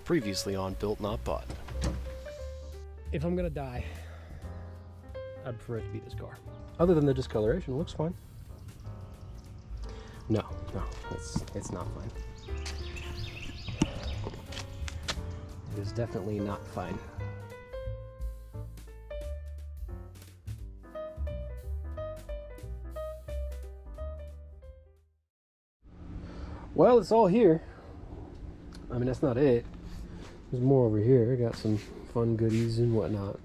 Previously on BiltNotBot. If I'm gonna die, I'd prefer it to be this car. Other than the discoloration, it looks fine. No, it's not fine. It is definitely not fine. Well, it's all here. I mean, that's not it. There's more over here. I got some fun goodies and whatnot.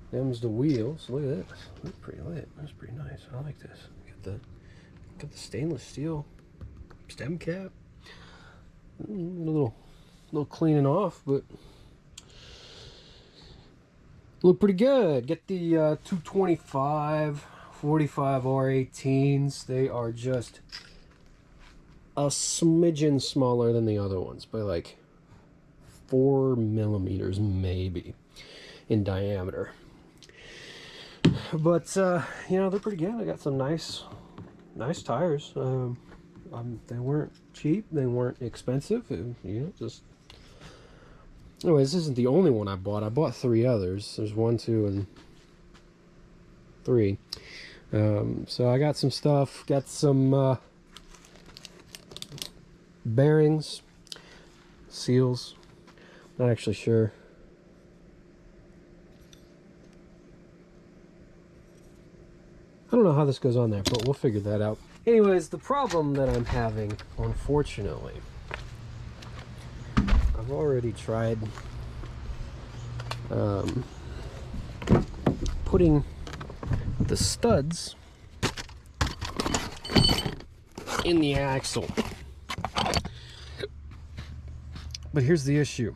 Them's the wheels. Look at this. That's pretty lit. That's pretty nice. I like this. Got the stainless steel stem cap. A little cleaning off, but look pretty good. Get the 225 45 R18s. They are just a smidgen smaller than the other ones by like 4 millimeters maybe in diameter, but you know, they're pretty good. I got some nice tires. They weren't cheap, they weren't expensive, you know, just anyway. This isn't the only one I bought 3 others. There's 1, 2, and 3. So I got some stuff, got some bearings, seals. Not actually sure. I don't know how this goes on there, but we'll figure that out. Anyways, the problem that I'm having, unfortunately, I've already tried putting the studs in the axle. But here's the issue.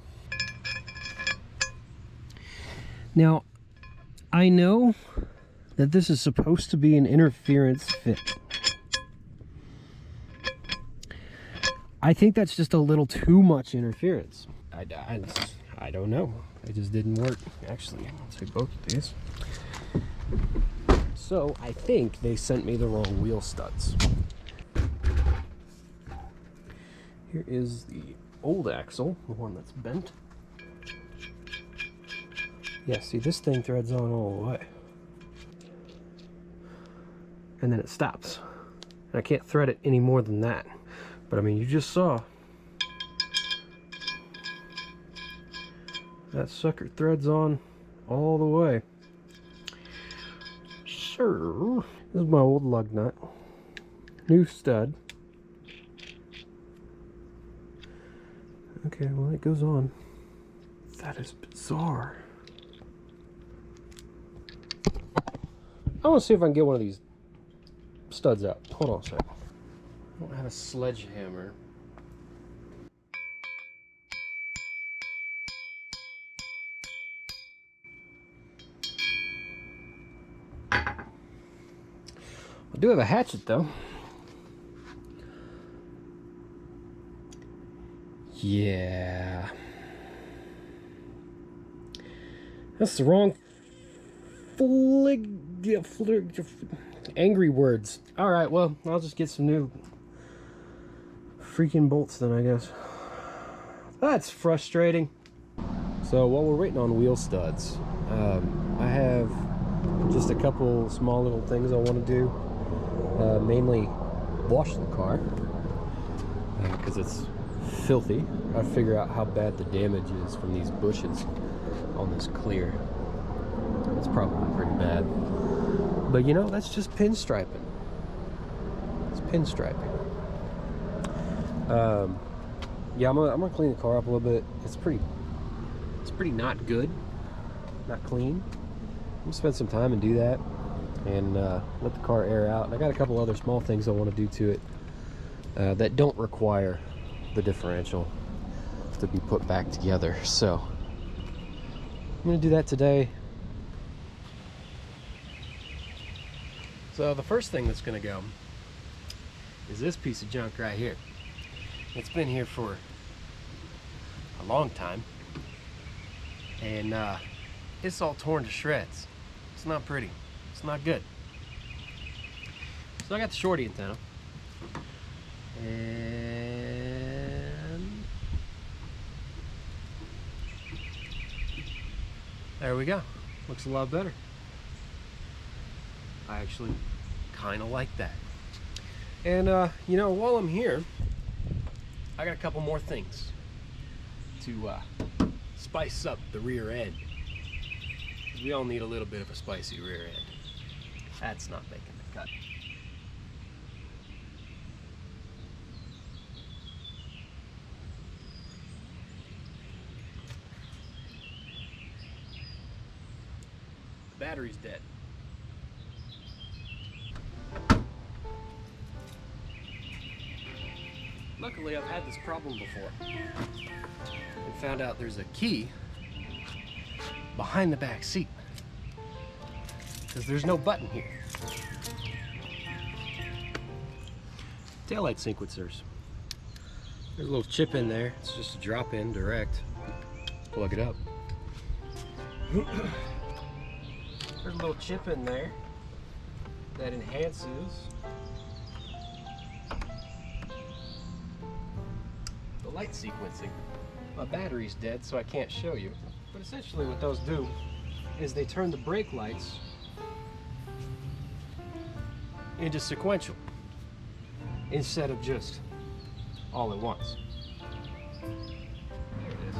Now, I know that this is supposed to be an interference fit. I think that's just a little too much interference. I don't know. It just didn't work. Actually, I'll take both of these. So I think they sent me the wrong wheel studs. Here is the old axle, the one that's bent. Yeah, see, this thing threads on all the way. And then it stops. And I can't thread it any more than that. But I mean, you just saw that sucker threads on all the way. Sure. This is my old lug nut. New stud. Okay, well, it goes on. That is bizarre. I want to see if I can get one of these studs out. Hold on a second. I don't have a sledgehammer. I do have a hatchet, though. Yeah. That's the wrong angry words. Alright, well, I'll just get some new freaking bolts then, I guess. That's frustrating. So while we're waiting on wheel studs, I have just a couple small little things I want to do. Mainly wash the car, because it's filthy. I figure out how bad the damage is from these bushes on this clear. It's probably pretty bad. But you know, that's just pinstriping. It's pinstriping. Yeah, I'm gonna clean the car up a little bit. It's pretty not good, not clean. I'm gonna spend some time and do that, and let the car air out. And I got a couple other small things I want to do to it that don't require the differential to be put back together. So I'm gonna do that today. So the first thing that's gonna go is this piece of junk right here. It's been here for a long time, and it's all torn to shreds. It's not pretty. It's not good. So I got the shorty antenna, and There we go. Looks a lot better. I actually kind of like that. And you know, while I'm here, I got a couple more things to spice up the rear end. We all need a little bit of a spicy rear end. That's not making the cut. The battery's dead. Luckily, I've had this problem before and found out there's a key behind the back seat because there's no button here. Taillight sequencers. There's a little chip in there. It's just a drop in direct. Plug it up. There's a little chip in there that enhances the light sequencing. My battery's dead, so I can't show you. But essentially what those do is they turn the brake lights into sequential instead of just all at once. There it is.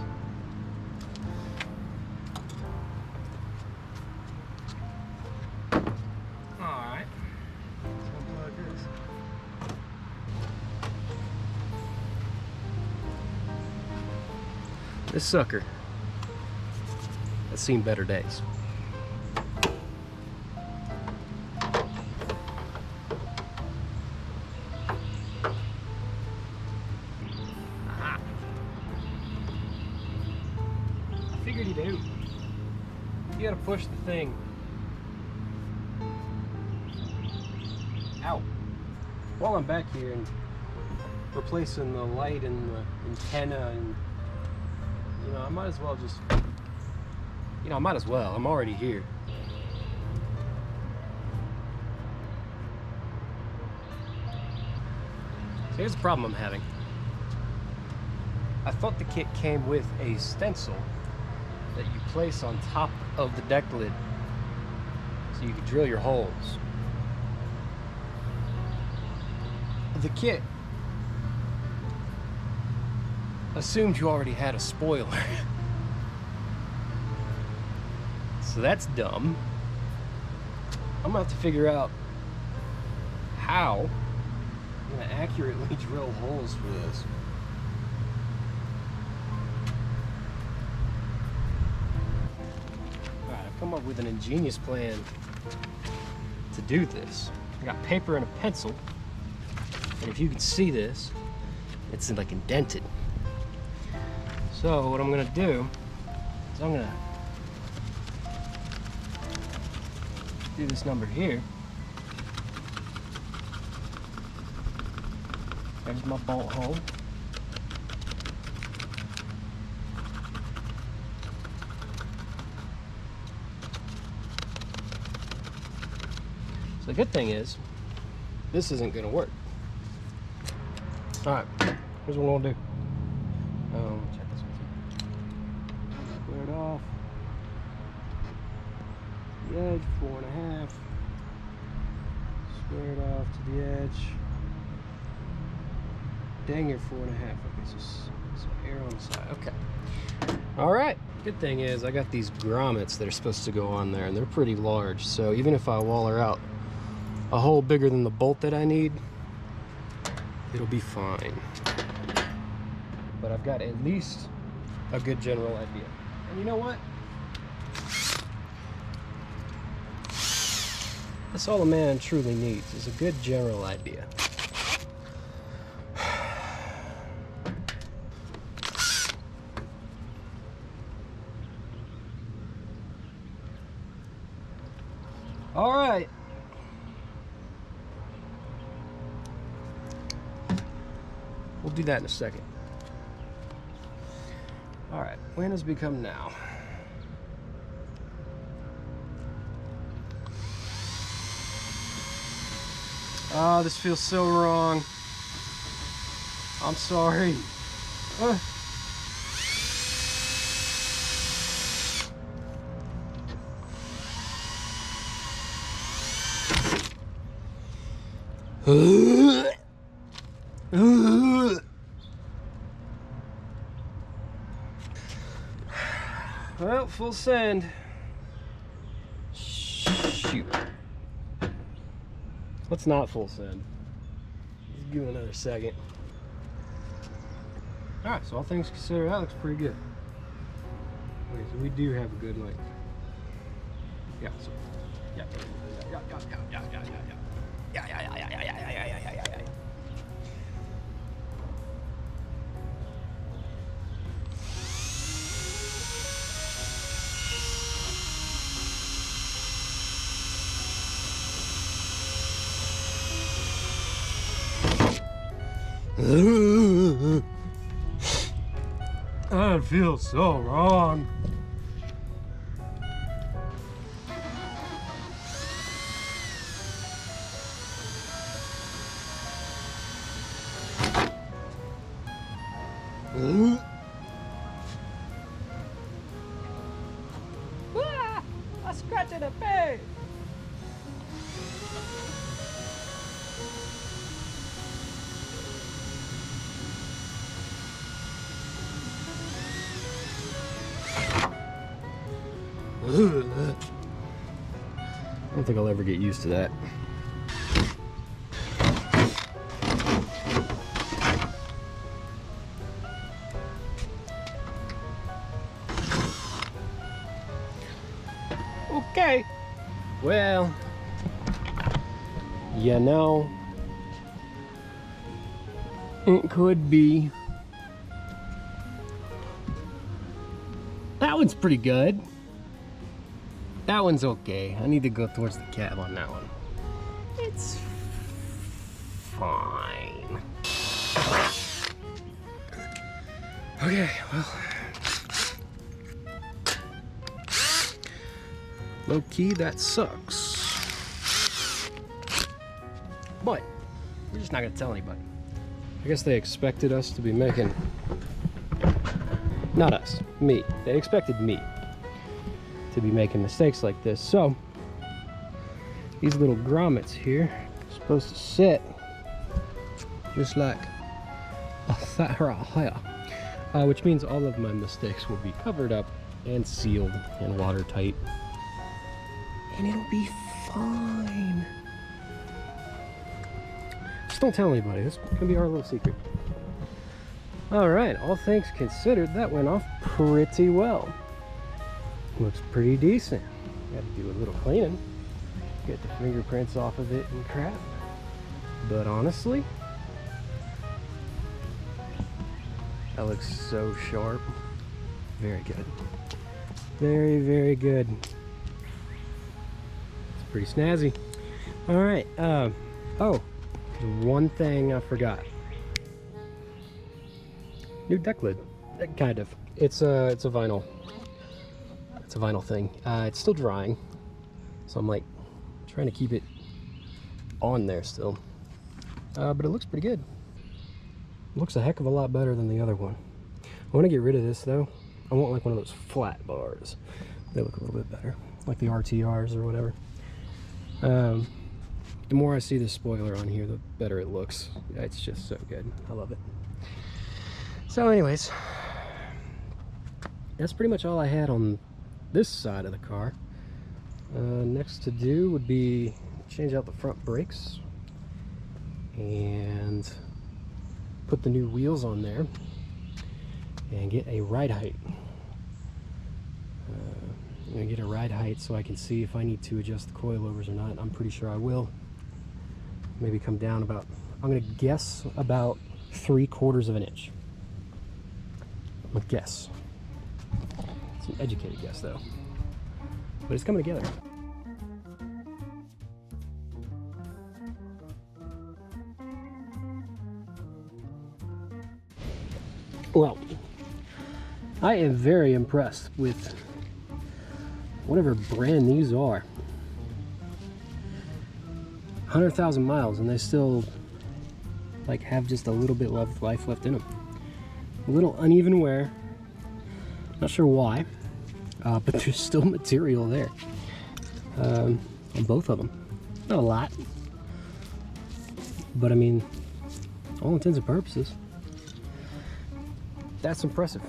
Alright. Something like this. This sucker has seen better days. Aha. I figured he'd out. You gotta push the thing out. While I'm back here and replacing the light and the antenna, and you know, I might as well just, I'm already here. So here's the problem I'm having. I thought the kit came with a stencil that you place on top of the deck lid so you could drill your holes. The kit assumed you already had a spoiler. So that's dumb. I'm gonna have to figure out how I'm gonna accurately drill holes for this. Alright, I've come up with an ingenious plan to do this. I got paper and a pencil, and if you can see this, it's like indented. So what I'm gonna do is I'm gonna do this number here. There's my bolt hole. So the good thing is, this isn't gonna work. All right, here's what we're gonna do. Check this one. Square it off. The edge, 4.5. Square it off to the edge. Dang near 4.5. Okay, so some air on the side. Okay. All right. Good thing is I got these grommets that are supposed to go on there, and they're pretty large. So even if I waller out a hole bigger than the bolt that I need, it'll be fine. But I've got at least a good general idea. And you know what? That's all a man truly needs, is a good general idea. All right. We'll do that in a second. All right, when has become now? Oh, this feels so wrong. I'm sorry. Well, full send. Shoot. Let's not full send. Let's give it another second. Alright, so all things considered, that looks pretty good. Okay, so we do have a good length. Yeah, so. Yeah. That feels so wrong. A scratch in the face. I don't think I'll ever get used to that. Okay. Well, you know, it could be. That one's pretty good. That one's okay. I need to go towards the cab on that one. It's fine. Okay, well. Low key, that sucks. But we're just not gonna tell anybody. I guess they expected us to be making, not us, me. They expected me to be making mistakes like this. So these little grommets here are supposed to sit just like that here, which means all of my mistakes will be covered up and sealed and watertight, and it'll be fine. Just don't tell anybody. This can be our little secret. All right, all things considered, that went off pretty well. Looks pretty decent. Got to do a little cleaning, get the fingerprints off of it and crap. But honestly, that looks so sharp. Very good. Very, very good. It's pretty snazzy. All right. Oh, one thing I forgot. New deck lid. Kind of. It's a vinyl. It's a vinyl thing. It's still drying, so I'm like trying to keep it on there still. But it looks pretty good. It looks a heck of a lot better than the other one. I want to get rid of this though. I want like one of those flat bars. They look a little bit better, like the RTRs or whatever. The more I see this spoiler on here, the better it looks. It's just so good. I love it. So anyways, that's pretty much all I had on this side of the car. Next to do would be change out the front brakes and put the new wheels on there and get a ride height. I'm gonna get a ride height so I can see if I need to adjust the coilovers or not. I'm pretty sure I will. Maybe come down about, I'm gonna guess about 3/4 of an inch. I'm gonna guess. It's an educated guess though, but it's coming together. Well, I am very impressed with whatever brand these are. 100,000 miles and they still like have just a little bit of life left in them. A little uneven wear. Not sure why, but there's still material there on both of them. Not a lot, But I mean, all intents and purposes, that's impressive.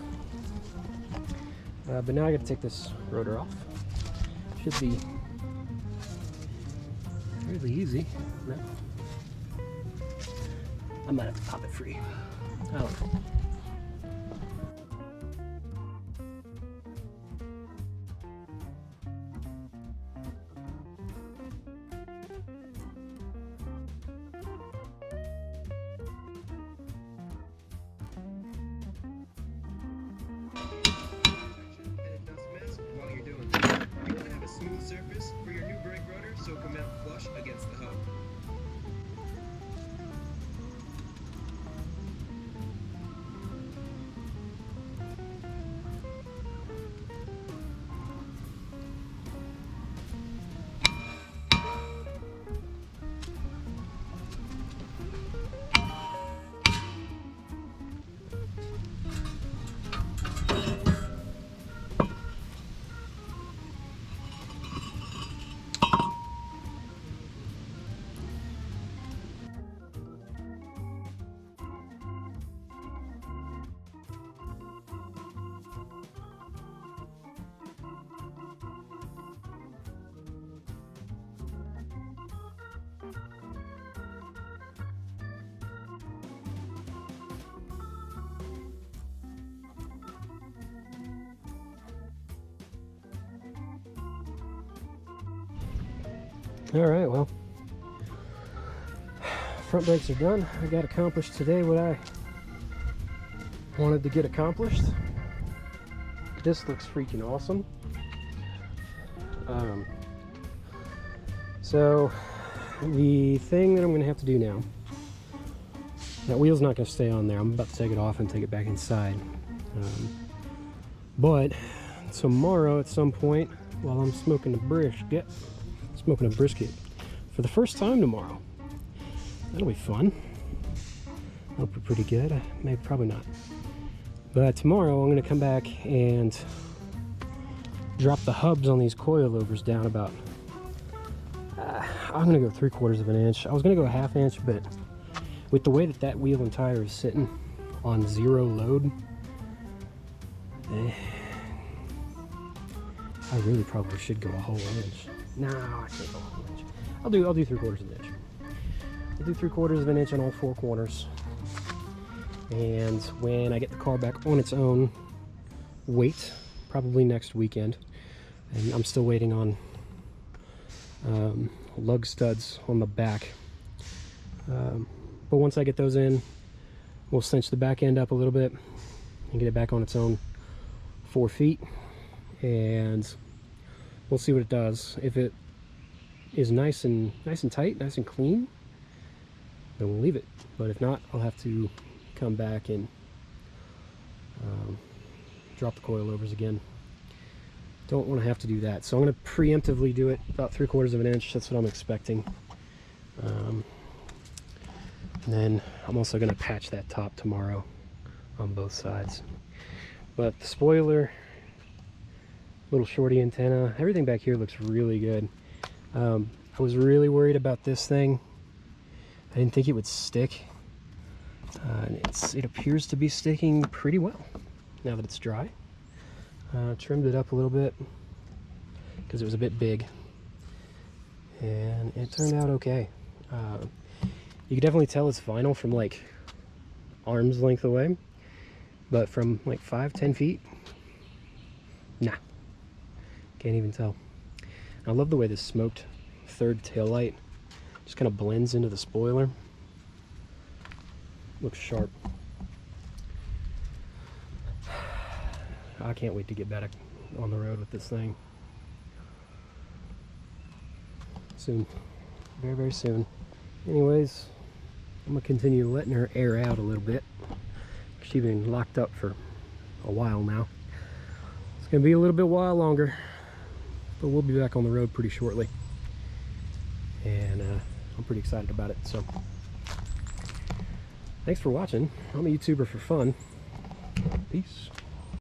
But now I got to take this rotor off. Should be really easy. No. I might have to pop it free. I don't know. Smooth surface for your new brake rotor so it can mount flush against the hub. All right, well, front brakes are done. I got accomplished today what I wanted to get accomplished. This looks freaking awesome. So the thing that I'm gonna have to do now, that wheel's not gonna stay on there. I'm about to take it off and take it back inside. But tomorrow at some point, while I'm smoking a brisket for the first time tomorrow, that'll be fun. That'll be pretty good. Maybe, probably not. But tomorrow I'm gonna come back and drop the hubs on these coilovers down about, I'm gonna go 3/4 of an inch. I was gonna go 1/2 inch, but with the way that that wheel and tire is sitting on 0 load, I really probably should go a whole inch. No, I can't go a whole inch. I'll do 3/4 of an inch. I'll do 3/4 of an inch on all 4 corners. And when I get the car back on its own weight, probably next weekend, and I'm still waiting on lug studs on the back. But once I get those in, we'll cinch the back end up a little bit and get it back on its own 4 feet, and we'll see what it does. If it is nice and tight, nice and clean, then we'll leave it. But if not, I'll have to come back and drop the coilovers again. Don't want to have to do that, so I'm going to preemptively do it about 3/4 of an inch. That's what I'm expecting. And then I'm also going to patch that top tomorrow on both sides. But the spoiler, little shorty antenna, everything back here looks really good. I was really worried about this thing. I didn't think it would stick. It appears to be sticking pretty well now that it's dry. Trimmed it up a little bit because it was a bit big, and it turned out okay. You can definitely tell it's vinyl from like arm's length away, but from like 5-10 feet, nah, can't even tell. I love the way this smoked third taillight just kind of blends into the spoiler. Looks sharp. I can't wait to get back on the road with this thing. Soon. Very, very soon. Anyways, I'm going to continue letting her air out a little bit. She's been locked up for a while now. It's going to be a little bit while longer, but we'll be back on the road pretty shortly. And I'm pretty excited about it. So, thanks for watching. I'm a YouTuber for fun. Peace.